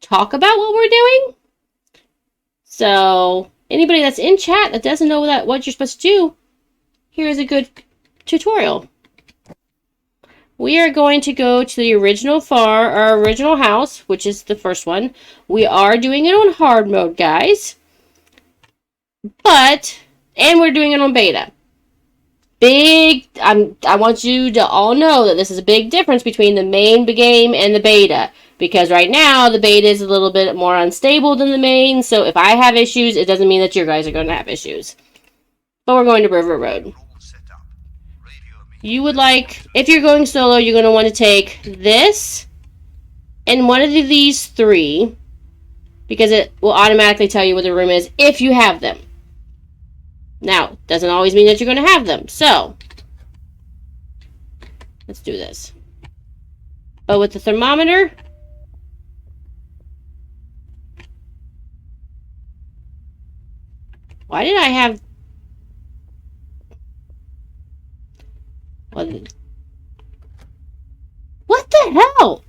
talk about what we're doing. So anybody that's in chat that doesn't know what you're supposed to do, here's a good tutorial. We are going to go to the original our original house, which is the first one. We are doing it on hard mode, guys. And we're doing it on beta. I want you to all know that this is a big difference between the main game and the beta. Because right now, the beta is a little bit more unstable than the main. So if I have issues, it doesn't mean that you guys are going to have issues. But we're going to River Road. You would if you're going solo, you're going to want to take this and one of these 3. Because it will automatically tell you where the room is if you have them. Now, doesn't always mean that you're going to have them. So, let's do this. But with the thermometer, why did I have... What the hell?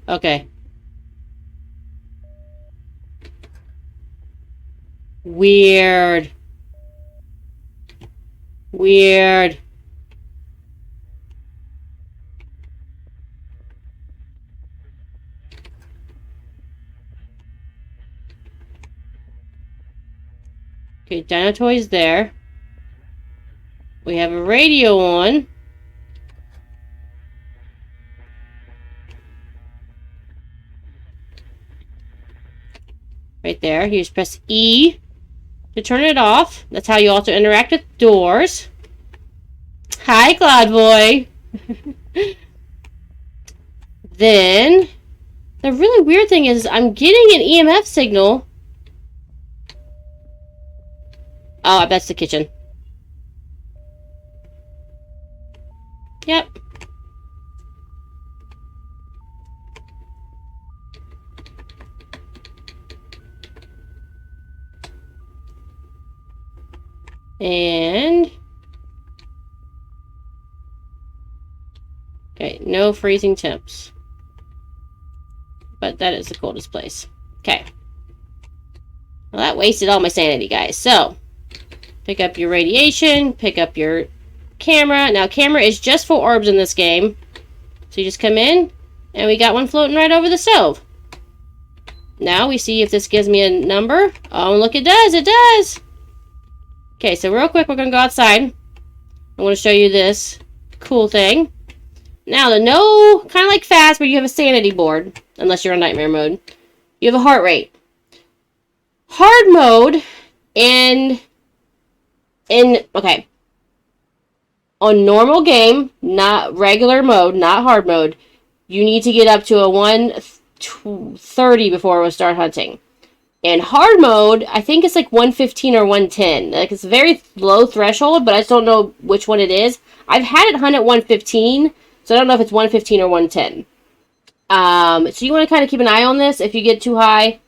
Okay. Weird. Okay, Dino Toy's there. We have a radio on. Right there. You just press E to turn it off. That's how you also interact with doors. Hi, Cloud Boy. Then, the really weird thing is I'm getting an EMF signal. Oh, I bet it's the kitchen. Yep. And... okay, no freezing temps. But that is the coldest place. Okay. Well, that wasted all my sanity, guys. So, pick up your radiation, pick up your camera. Now, camera is just for orbs in this game. So you just come in, and we got one floating right over the stove. Now, we see if this gives me a number. Oh, look, it does! It does! Okay, so real quick, we're going to go outside. I want to show you this cool thing. Now, kind of like fast, but you have a sanity board, unless you're on nightmare mode. You have a heart rate. Hard mode, okay. On normal game, not regular mode, not hard mode, you need to get up to a 130 before we'll start hunting. In hard mode, I think it's like 115 or 110. Like, it's a very low threshold, but I just don't know which one it is. I've had it hunt at 115, so I don't know if it's 115 or 110. So you want to kind of keep an eye on this if you get too high.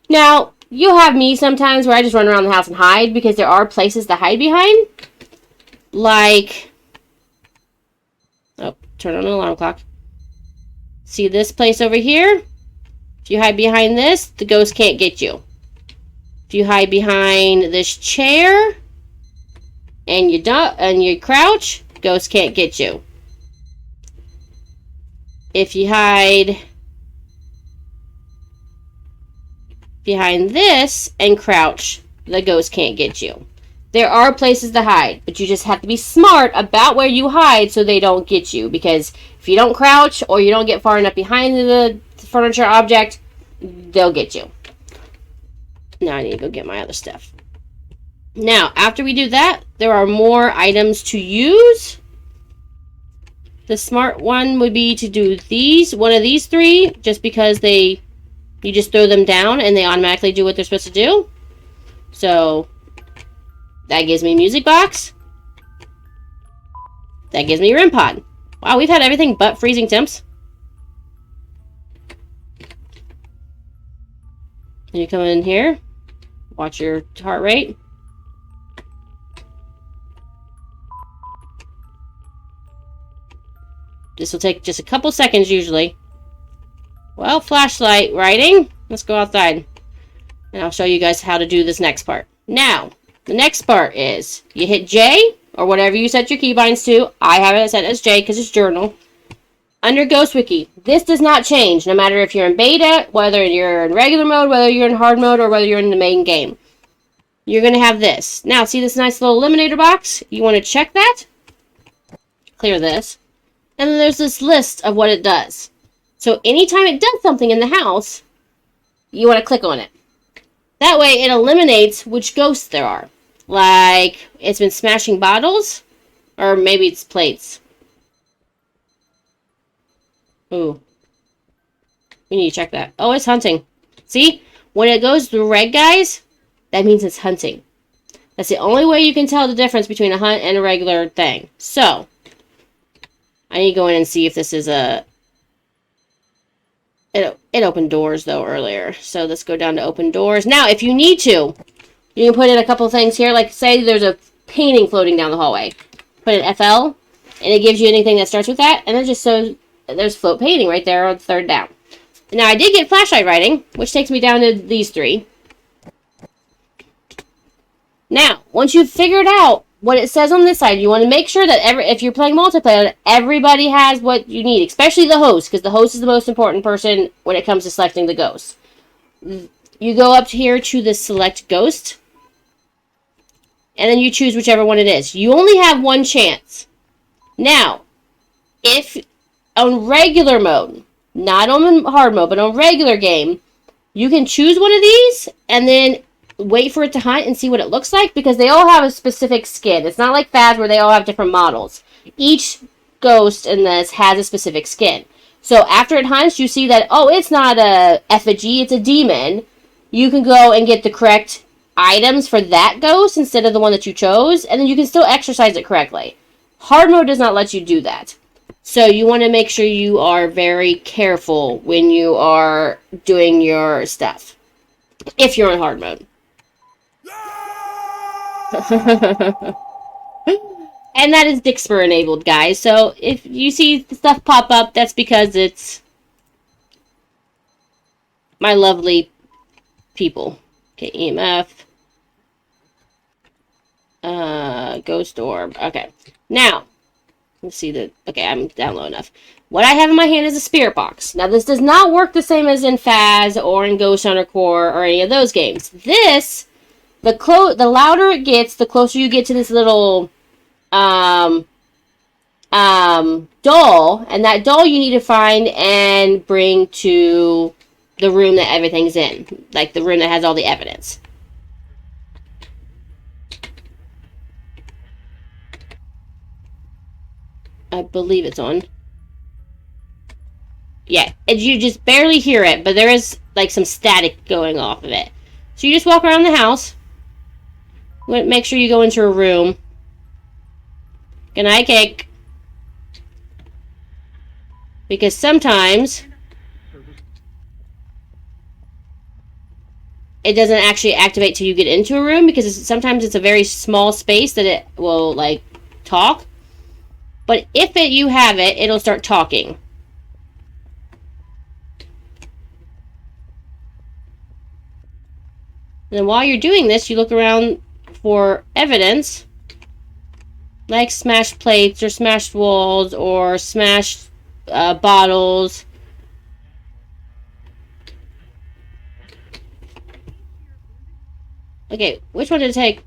Now, you'll have me sometimes where I just run around the house and hide, because there are places to hide behind. Like... oh, turn on an alarm clock. See this place over here? If you hide behind this, the ghost can't get you. If you hide behind this chair and you crouch, ghost can't get you. If you hide behind this and crouch, the ghost can't get you. There are places to hide, but you just have to be smart about where you hide so they don't get you. Because if you don't crouch or you don't get far enough behind the furniture object, they'll get you. Now I need to go get my other stuff. Now, after we do that, there are more items to use. The smart one would be to do one of these 3, just because you just throw them down and they automatically do what they're supposed to do. So, that gives me music box. That gives me REM pod. Wow, we've had everything but freezing temps. And you come in here. Watch your heart rate. This will take just a couple seconds usually. Well, flashlight writing. Let's go outside. And I'll show you guys how to do this next part. Now, the next part is you hit J or whatever you set your keybinds to. I have it set as J because it's journal. Under Ghost Wiki, this does not change no matter if you're in beta, whether you're in regular mode, whether you're in hard mode, or whether you're in the main game. You're going to have this. Now, see this nice little eliminator box? You want to check that. Clear this. And then there's this list of what it does. So anytime it does something in the house, you want to click on it. That way it eliminates which ghosts there are. Like, it's been smashing bottles, or maybe it's plates. Ooh. We need to check that. Oh, it's hunting. See? When it goes to red, guys, that means it's hunting. That's the only way you can tell the difference between a hunt and a regular thing. So, I need to go in and see if this is a... It opened doors, though, earlier. So, let's go down to open doors. Now, if you need to, you can put in a couple of things here. Like, say there's a painting floating down the hallway. Put in FL, and it gives you anything that starts with that. And then just so there's float painting right there on the third down. Now, I did get flashlight writing, which takes me down to these three. Now, once you've figured out what it says on this side, you want to make sure that if you're playing multiplayer, everybody has what you need, especially the host, because the host is the most important person when it comes to selecting the ghost. You go up here to the select ghost, and then you choose whichever one it is. You only have one chance. Now, if on regular mode, not on hard mode, but on regular game, you can choose one of these, and then wait for it to hunt and see what it looks like, because they all have a specific skin. It's not like Phas where they all have different models. Each ghost in this has a specific skin. So after it hunts, you see that, oh, it's not a effigy, it's a demon. You can go and get the correct items for that ghost instead of the one that you chose, and then you can still exercise it correctly. Hard mode does not let you do that. So you want to make sure you are very careful when you are doing your stuff, if you're in hard mode. And that is Dixper enabled, guys. So if you see stuff pop up, that's because it's my lovely people. Okay, EMF. Ghost orb. Okay. Now, let's see the... Okay, I'm down low enough. What I have in my hand is a spirit box. Now, this does not work the same as in Phas or in Ghost Hunter Core or any of those games. This... The louder it gets, the closer you get to this little doll, and that doll you need to find and bring to the room that everything's in, like the room that has all the evidence. I believe it's on. Yeah, and you just barely hear it, but there is like some static going off of it. So you just walk around the house. Make sure you go into a room. Good night, cake. Because sometimes it doesn't actually activate till you get into a room, because sometimes it's a very small space that it will, like, talk. But if you have it, it'll start talking. And then while you're doing this, you look around for evidence, like smashed plates or smashed walls or smashed bottles. Okay, which one did it take?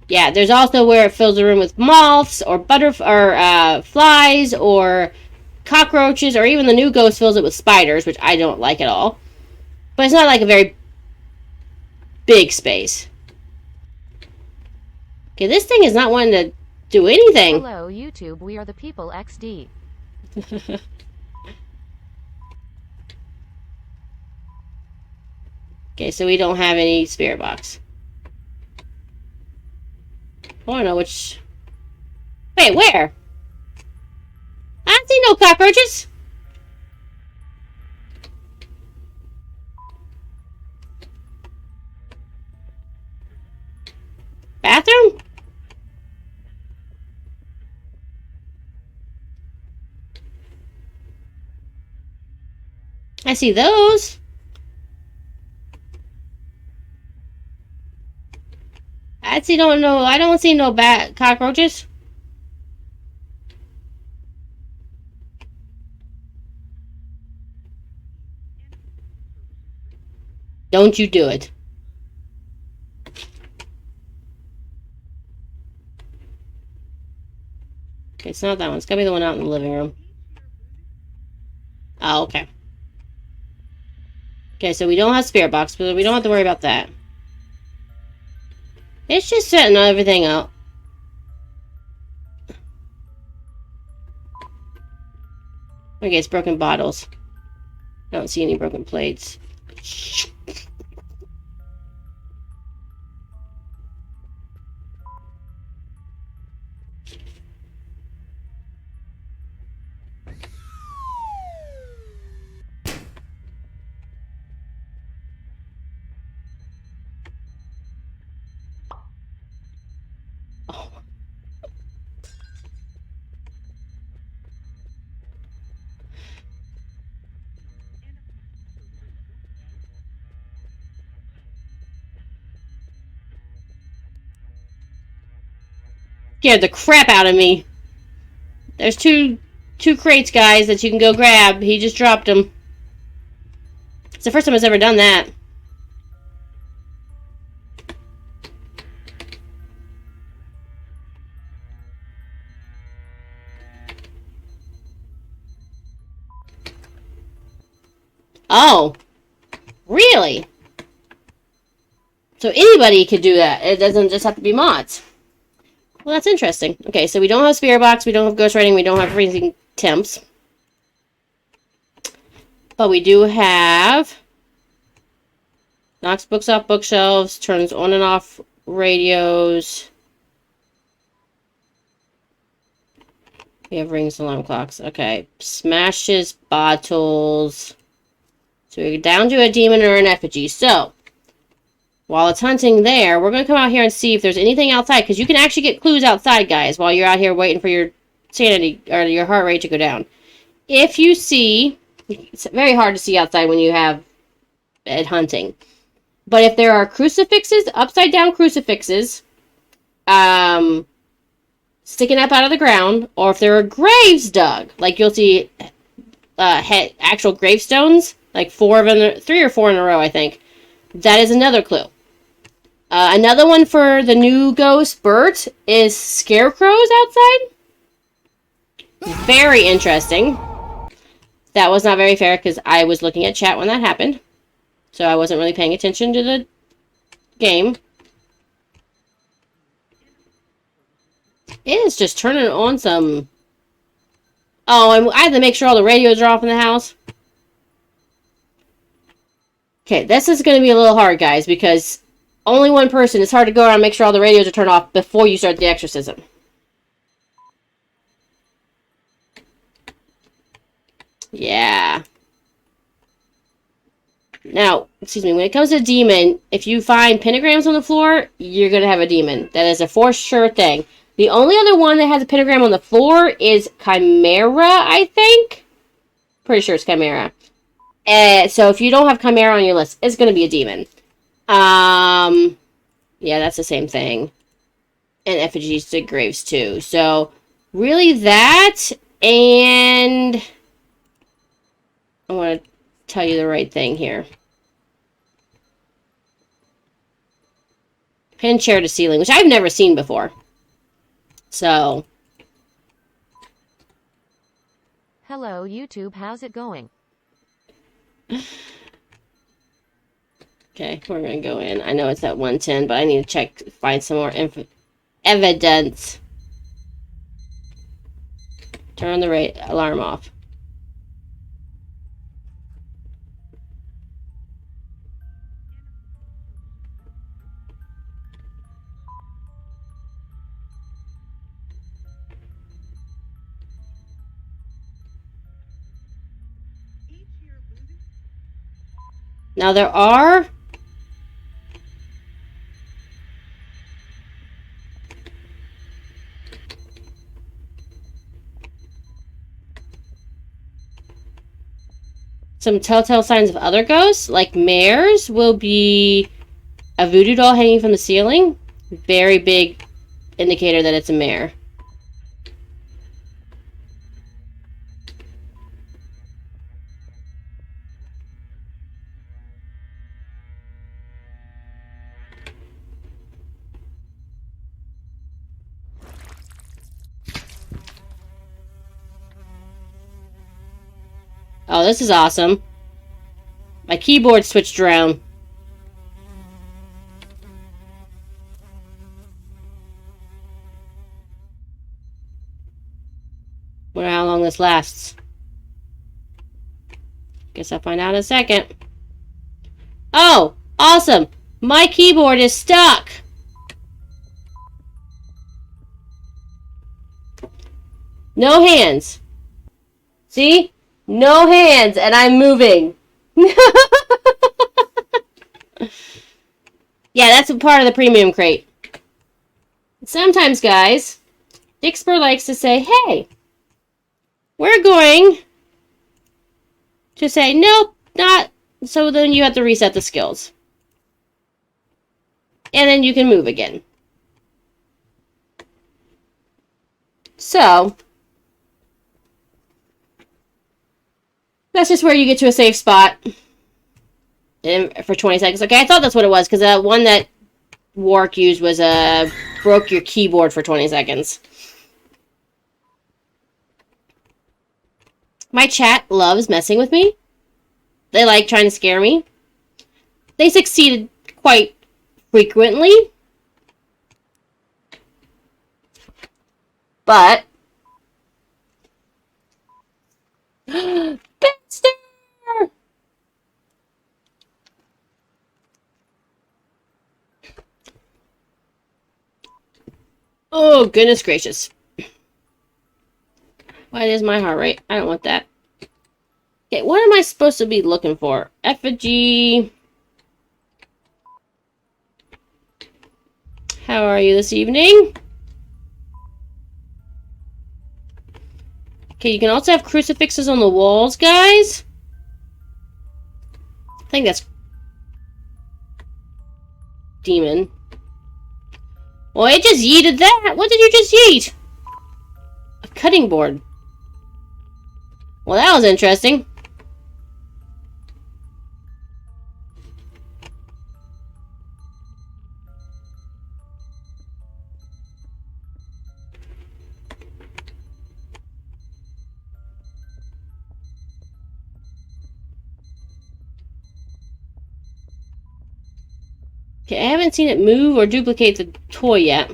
Yeah, there's also where it fills the room with moths or flies or cockroaches, or even the new ghost fills it with spiders, which I don't like at all. But it's not like a very big space. Okay, this thing is not wanting to do anything. Hello, YouTube. We are the people XD. Okay, so we don't have any spirit box. I don't know which... Wait, where? I don't see no cockroaches. I see those. I don't see no bat cockroaches. Don't you do it. Okay, it's not that one. It's gotta be the one out in the living room. Oh, okay. Okay, so we don't have spirit box, but we don't have to worry about that. It's just setting everything up. Okay, it's broken bottles. I don't see any broken plates. Oh. Scared the crap out of me. There's two crates, guys, that you can go grab. He just dropped them. It's the first time I've ever done that. Oh. Really? So anybody could do that. It doesn't just have to be mods. Well, that's interesting. Okay, so we don't have spirit box, we don't have ghost writing, we don't have freezing temps. But we do have knocks books off bookshelves, turns on and off radios. We have rings, alarm clocks. Okay, smashes bottles. So we're down to a demon or an effigy. So while it's hunting there, we're going to come out here and see if there's anything outside. Because you can actually get clues outside, guys, while you're out here waiting for your sanity or your heart rate to go down. If you see, it's very hard to see outside when you have it hunting. But if there are crucifixes, upside down crucifixes, sticking up out of the ground, or if there are graves dug, like you'll see actual gravestones, like 3 or 4 in a row, I think. That is another clue. Another one for the new ghost, Bert, is scarecrows outside. Very interesting. That was not very fair because I was looking at chat when that happened. So I wasn't really paying attention to the game. It is just turning on some... Oh, and I had to make sure all the radios are off in the house. Okay, this is going to be a little hard, guys, because only one person. It's hard to go around and make sure all the radios are turned off before you start the exorcism. Yeah. Now, excuse me, when it comes to demon, if you find pentagrams on the floor, you're going to have a demon. That is a for sure thing. The only other one that has a pentagram on the floor is Chimera, I think. Pretty sure it's Chimera. So if you don't have Chimera on your list, it's going to be a demon. Yeah, that's the same thing. And effigies to graves too. So, really that, and I want to tell you the right thing here. Pin chair to ceiling, which I've never seen before. So. Hello YouTube, how's it going? Okay, we're going to go in. I know it's at 110, but I need to check, find some more evidence. Turn the alarm off. Now there are... Some telltale signs of other ghosts, like mares, will be a voodoo doll hanging from the ceiling. Very big indicator that it's a mare. Oh, this is awesome. My keyboard switched around. Wonder how long this lasts. Guess I'll find out in a second. Oh, awesome! My keyboard is stuck! No hands. See? No hands, and I'm moving. Yeah, that's a part of the premium crate. Sometimes, guys, Dixper likes to say, hey, we're going to say, nope, not. So then you have to reset the skills. And then you can move again. So, that's just where you get to a safe spot. For 20 seconds. Okay, I thought that's what it was, because one that Warwick used was broke your keyboard for 20 seconds. My chat loves messing with me. They like trying to scare me. They succeeded quite frequently. But Baxter! Oh, goodness gracious. What is my heart rate? I don't want that. Okay, what am I supposed to be looking for? Effigy. How are you this evening? Okay, you can also have crucifixes on the walls, guys. I think that's demon. Well, it just yeeted that. What did you just yeet? A cutting board. Well, that was interesting. Okay, I haven't seen it move or duplicate the toy yet.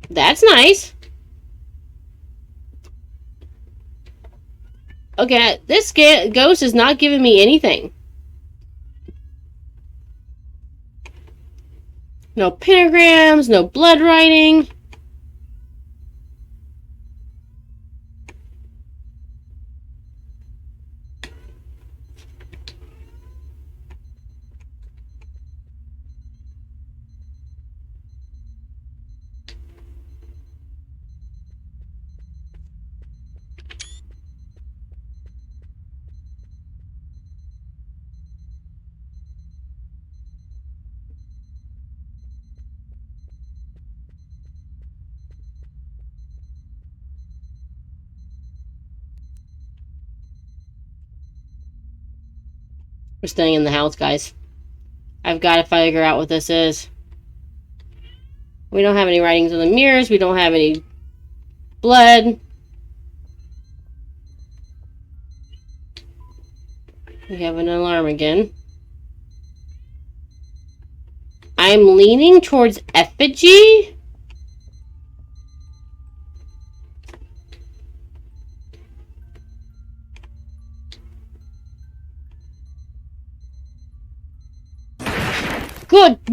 That's nice. Okay, this ghost is not giving me anything. No pentagrams, no blood writing. We're staying in the house, guys. I've got to figure out what this is. We don't have any writings on the mirrors. We don't have any blood. We have an alarm again. I'm leaning towards effigy.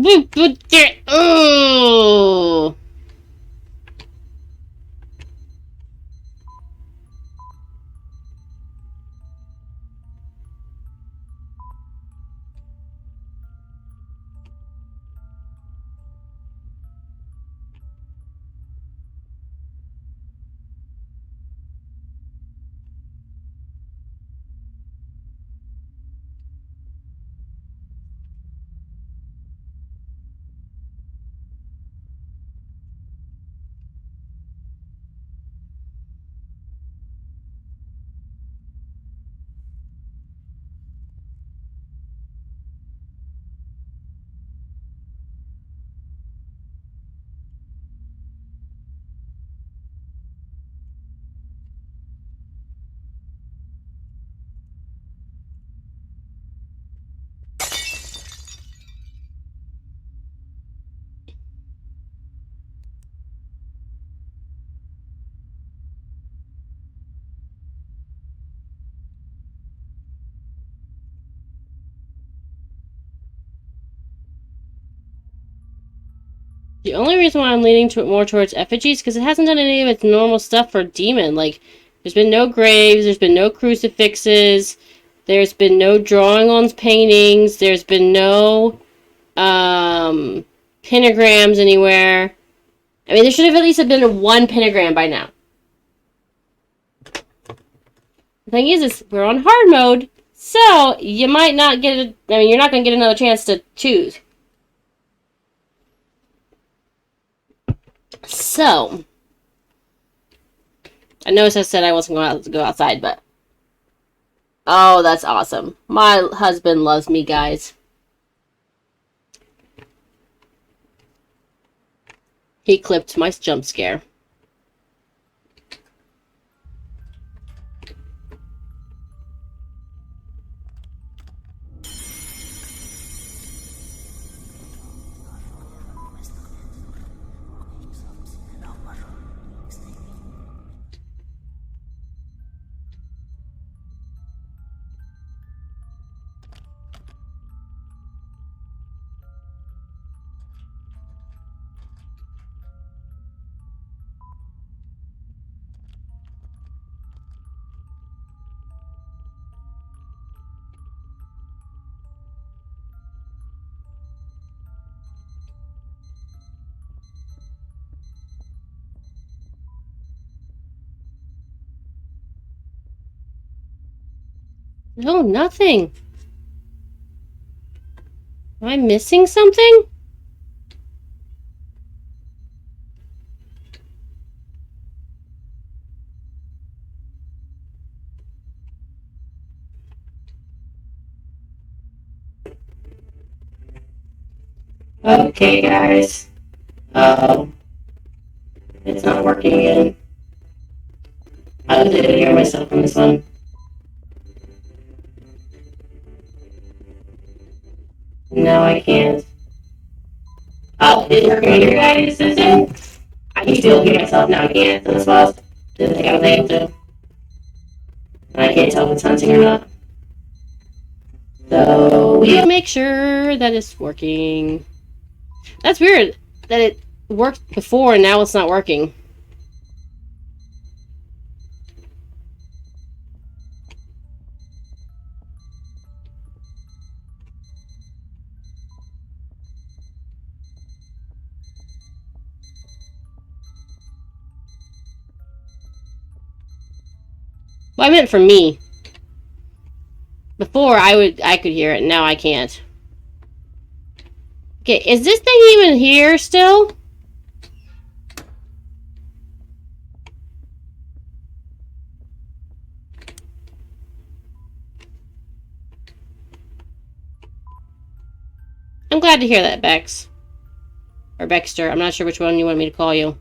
Good. Oh. The only reason why I'm leaning more towards effigies because it hasn't done any of its normal stuff for demon. Like, there's been no graves, there's been no crucifixes, there's been no drawing on paintings, there's been no pentagrams anywhere. I mean, there should have at least been one pentagram by now. The thing is we're on hard mode, so you might not get you're not going to get another chance to choose. So, I noticed I said I wasn't going to go outside, but... Oh, that's awesome. My husband loves me, guys. He clipped my jump scare. No, nothing. Am I missing something? Okay, guys. Uh-oh. It's not working again. I was able to hear myself on this one. No, I can't. Oh, it's working on your guys' system? I can still hear myself now, I can't. So this was. Didn't think I was able to. I can't tell if it's hunting or not. So, we'll make sure that it's working. That's weird that it worked before and now it's not working. Well, I meant for me. Before I could hear it, now I can't. Okay, is this thing even here still? I'm glad to hear that, Bex. Or Bexter. I'm not sure which one you want me to call you.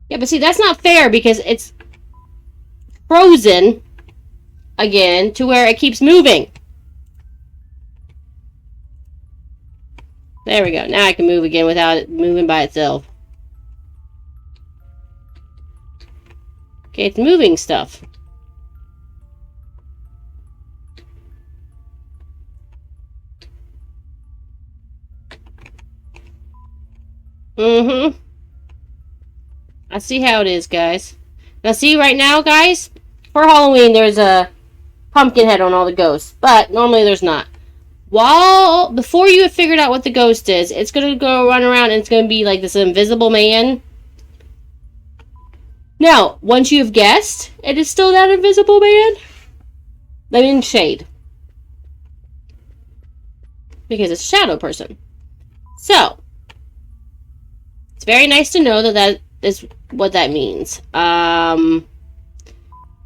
Yeah, but see, that's not fair because it's frozen again to where it keeps moving. There we go. Now I can move again without it moving by itself. Okay, it's moving stuff. Mm-hmm. I see how it is, guys. Now see, right now, guys, for Halloween, there's a pumpkin head on all the ghosts. But normally there's not. Before you have figured out what the ghost is, it's going to go run around and it's going to be like this invisible man. Now, once you have guessed, it is still that invisible man. I mean, shade. Because it's a shadow person. So, it's very nice to know that that is what that means.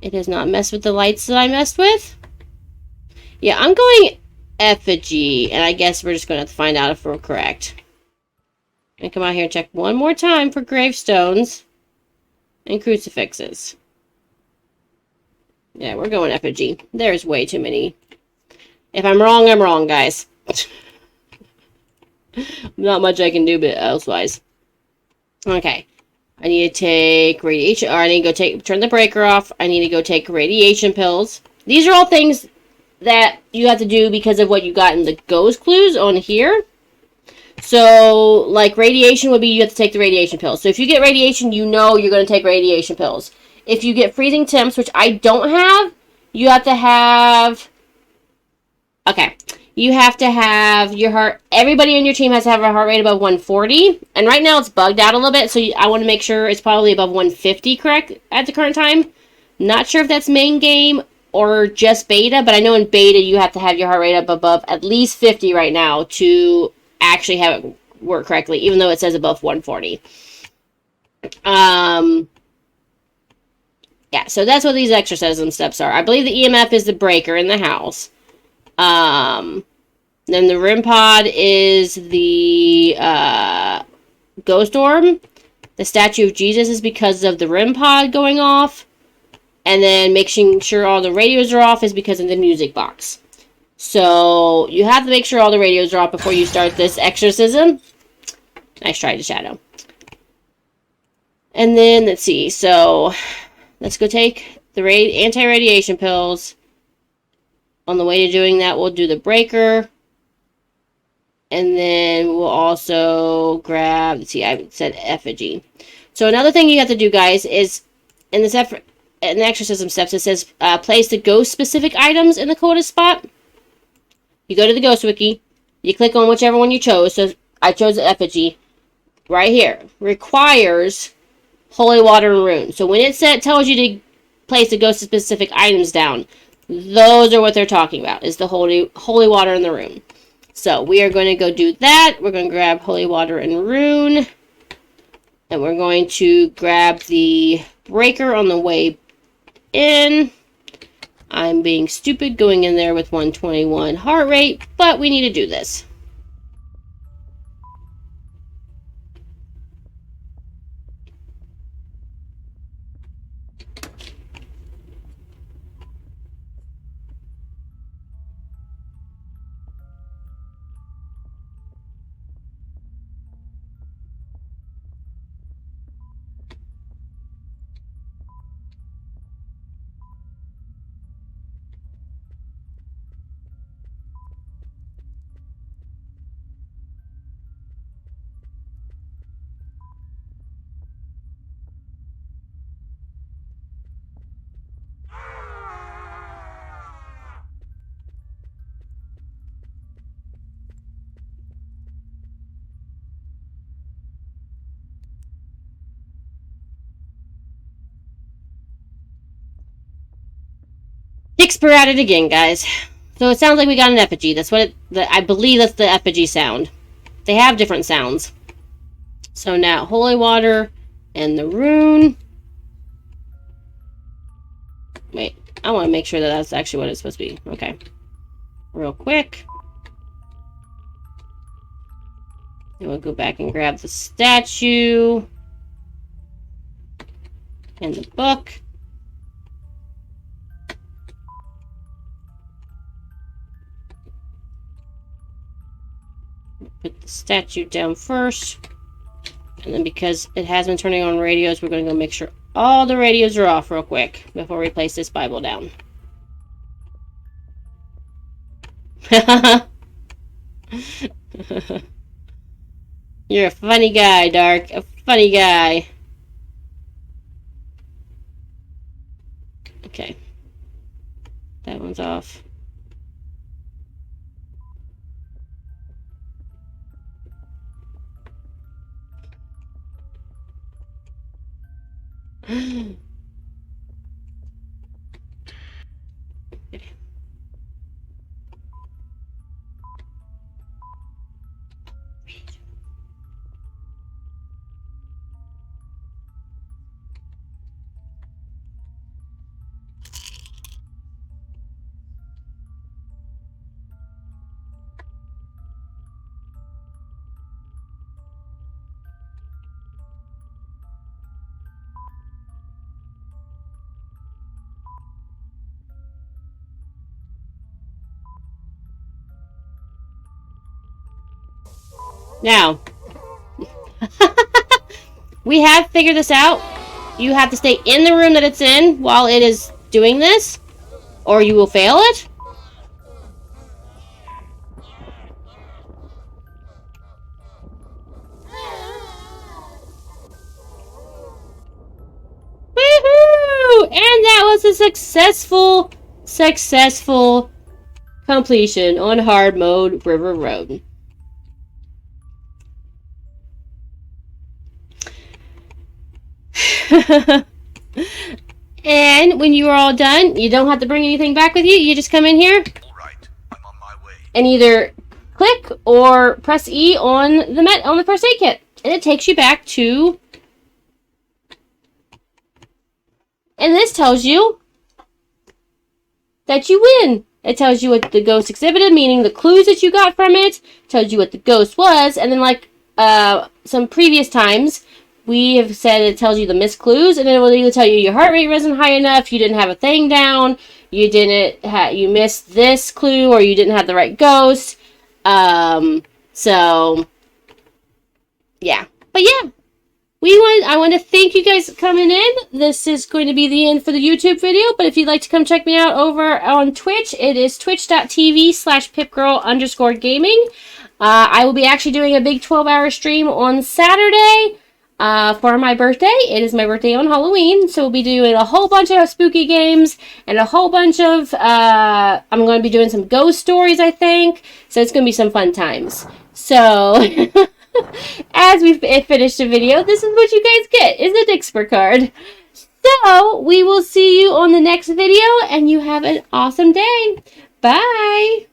It has not messed with the lights that I messed with. Yeah, I'm going effigy, and I guess we're just going to have to find out if we're correct. And come out here and check one more time for gravestones and crucifixes. Yeah, we're going effigy. There's way too many. If I'm wrong, guys. Not much I can do but elsewise. Okay. I need to take radiation, or I need to go turn the breaker off. I need to go take radiation pills. These are all things that you have to do because of what you got in the ghost clues on here. So, like, radiation would be you have to take the radiation pills. So, if you get radiation, you know you're going to take radiation pills. If you get freezing temps, which I don't have, you have to have... Okay. You have to have your heart... Everybody in your team has to have a heart rate above 140. And right now, it's bugged out a little bit, so I want to make sure it's probably above 150, correct, at the current time. Not sure if that's main game or just beta, but I know in beta, you have to have your heart rate up above at least 50 right now to actually have it work correctly, even though it says above 140. Yeah, so that's what these exorcism steps are. I believe the EMF is the breaker in the house. Then the REM pod is the ghost orb. The statue of Jesus is because of the REM pod going off. And then making sure all the radios are off is because of the music box. So, you have to make sure all the radios are off before you start this exorcism. Nice try to shadow. And then, let's see. So, let's go take the anti-radiation pills. On the way to doing that, we'll do the breaker. And then we'll also grab, let's see, I said effigy. So, another thing you have to do, guys, is in this effort, in the exorcism steps, it says place the ghost-specific items in the coldest spot. You go to the Ghost Wiki. You click on whichever one you chose. So I chose the effigy. Right here. Requires holy water and rune. So when it tells you to place the ghost-specific items down, those are what they're talking about. Is the holy water and the rune. So we are going to go do that. We're going to grab holy water and rune. And we're going to grab the breaker on the way in. I'm being stupid going in there with 121 heart rate, but we need to do this. Dixper at it again, guys. So it sounds like we got an effigy. That's what I believe that's the effigy sound. They have different sounds. So now, holy water and the rune. Wait, I want to make sure that that's actually what it's supposed to be. Okay. Real quick. And we'll go back and grab the statue. And the book. Put the statue down first. And then because it has been turning on radios, we're going to go make sure all the radios are off real quick before we place this Bible down. You're a funny guy, Dark. A funny guy. Okay. That one's off. Okay. Now, we have figured this out. You have to stay in the room that it's in while it is doing this, or you will fail it. Woohoo! And that was a successful completion on hard mode River Road. And when you are all done, you don't have to bring anything back with you. You just come in here. All right, I'm on my way. And either click or press E on the first aid kit, and it takes you back to. And this tells you that you win. It tells you what the ghost exhibited, meaning the clues that you got from it. Tells you what the ghost was, and then like some previous times. We have said it tells you the missed clues, and it will either tell you your heart rate wasn't high enough, you didn't have a thing down, you missed this clue, or you didn't have the right ghost. So yeah, but yeah, I want to thank you guys for coming in. This is going to be the end for the YouTube video, but if you'd like to come check me out over on Twitch, it is twitch.tv/pipgirl_gaming. I will be actually doing a big 12-hour stream on Saturday. For my birthday. It is my birthday on Halloween, so we'll be doing a whole bunch of spooky games and a whole bunch of, I'm going to be doing some ghost stories, I think, so it's going to be some fun times. So, as we finish the video, this is what you guys get, is a Dixper card. So, we will see you on the next video, and you have an awesome day. Bye!